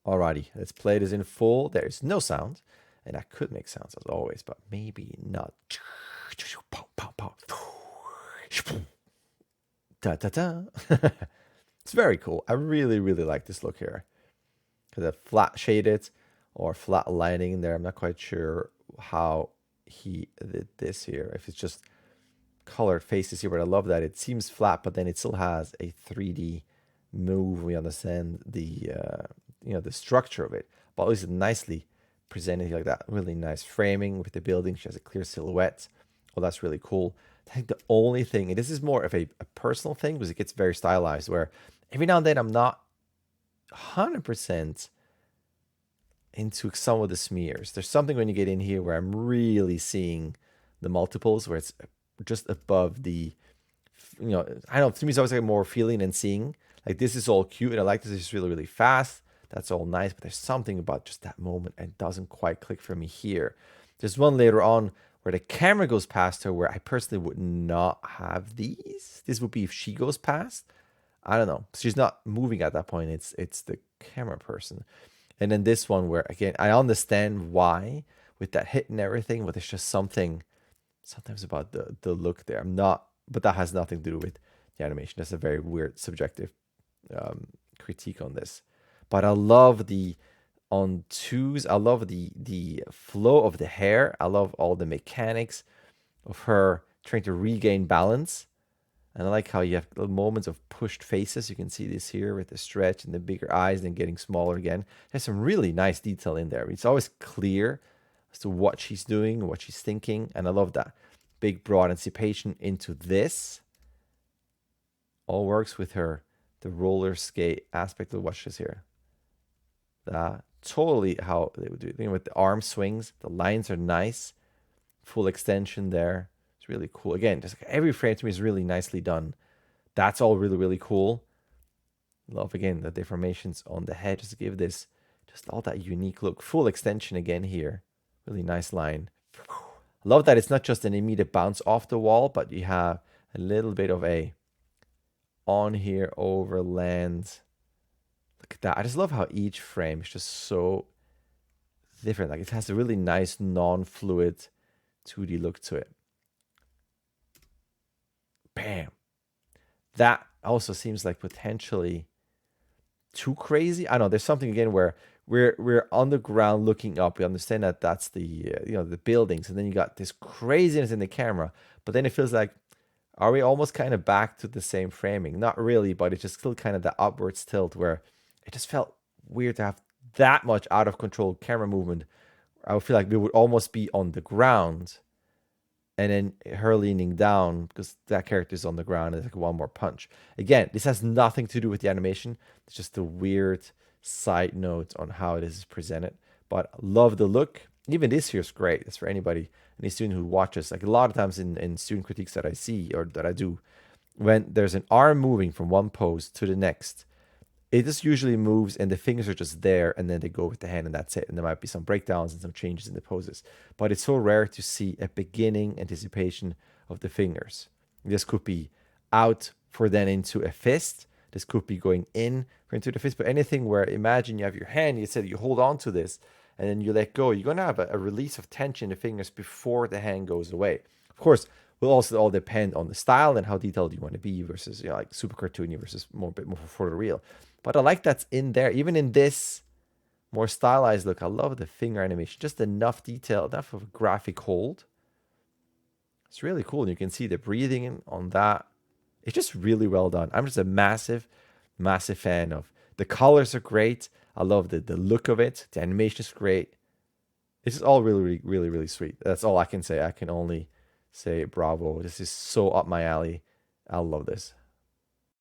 Alrighty, let's play this in full. There is no sound, and I could make sounds as always, but maybe not. Da, da, da. It's very cool. I really, really like this look here. Because I flat shaded or flat lighting in there. I'm not quite sure how he did this here. If it's just colored faces here, but I love that. It seems flat, but then it still has a 3D move. We understand the the structure of it, but at least nicely presented like that. Really nice framing with the building. She has a clear silhouette. Oh, that's really cool. I think the only thing, and this is more of a personal thing, because it gets very stylized, where every now and then I'm not 100% into some of the smears. There's something when you get in here where I'm really seeing the multiples, where it's just above the, I don't know, to me it's always like more feeling and seeing. Like this is all cute, and I like this. It's really, really fast. That's all nice, but there's something about just that moment and doesn't quite click for me here. There's one later on where the camera goes past her, where I personally would not have these. This would be if she goes past. I don't know. She's not moving at that point. It's the camera person. And then this one where, again, I understand why with that hit and everything, but there's just something sometimes about the look there. But that has nothing to do with the animation. That's a very weird subjective critique on this. But I love on twos, I love the flow of the hair. I love all the mechanics of her trying to regain balance. And I like how you have moments of pushed faces. You can see this here with the stretch and the bigger eyes, then getting smaller again. There's some really nice detail in there. It's always clear as to what she's doing, what she's thinking. And I love that. Big, broad anticipation into this. All works with the roller skate aspect of watch this here. Totally how they would do it. With the arm swings, the lines are nice. Full extension there. It's really cool. Again, just every frame to me is really nicely done. That's all really, really cool. Love, again, the deformations on the head. Just to give this just all that unique look. Full extension again here. Really nice line. Love that it's not just an immediate bounce off the wall, but you have a little bit of a on here overland. Look at that. I just love how each frame is just so different. Like it has a really nice non-fluid 2D look to it. Bam. That also seems like potentially too crazy. I don't know. There's something again where we're on the ground looking up. We understand that that's the the buildings, and then you got this craziness in the camera. But then it feels like, are we almost kind of back to the same framing? Not really, but it's just still kind of the upwards tilt where it just felt weird to have that much out of control camera movement. I would feel like we would almost be on the ground, and then her leaning down because that character is on the ground. It's like one more punch. Again, this has nothing to do with the animation. It's just a weird side note on how this is presented. But love the look. Even this here is great. It's for anybody, any student who watches. Like a lot of times in student critiques that I see or that I do, when there's an arm moving from one pose to the next, it just usually moves and the fingers are just there, and then they go with the hand and that's it. And there might be some breakdowns and some changes in the poses. But it's so rare to see a beginning anticipation of the fingers. This could be out for then into a fist. This could be going in for into the fist. But anything where, imagine you have your hand, you said you hold on to this, and then you let go. You're going to have a release of tension in the fingers before the hand goes away. Of course, will also all depend on the style and how detailed you want to be versus like super cartoony versus a bit more for the real. But I like that's in there. Even in this more stylized look, I love the finger animation. Just enough detail, enough of a graphic hold. It's really cool. And you can see the breathing on that. It's just really well done. I'm just a massive, massive fan of the colors are great. I love the look of it. The animation is great. This is all really, really, really, really sweet. That's all I can say. I can only say bravo. This is so up my alley. I love this.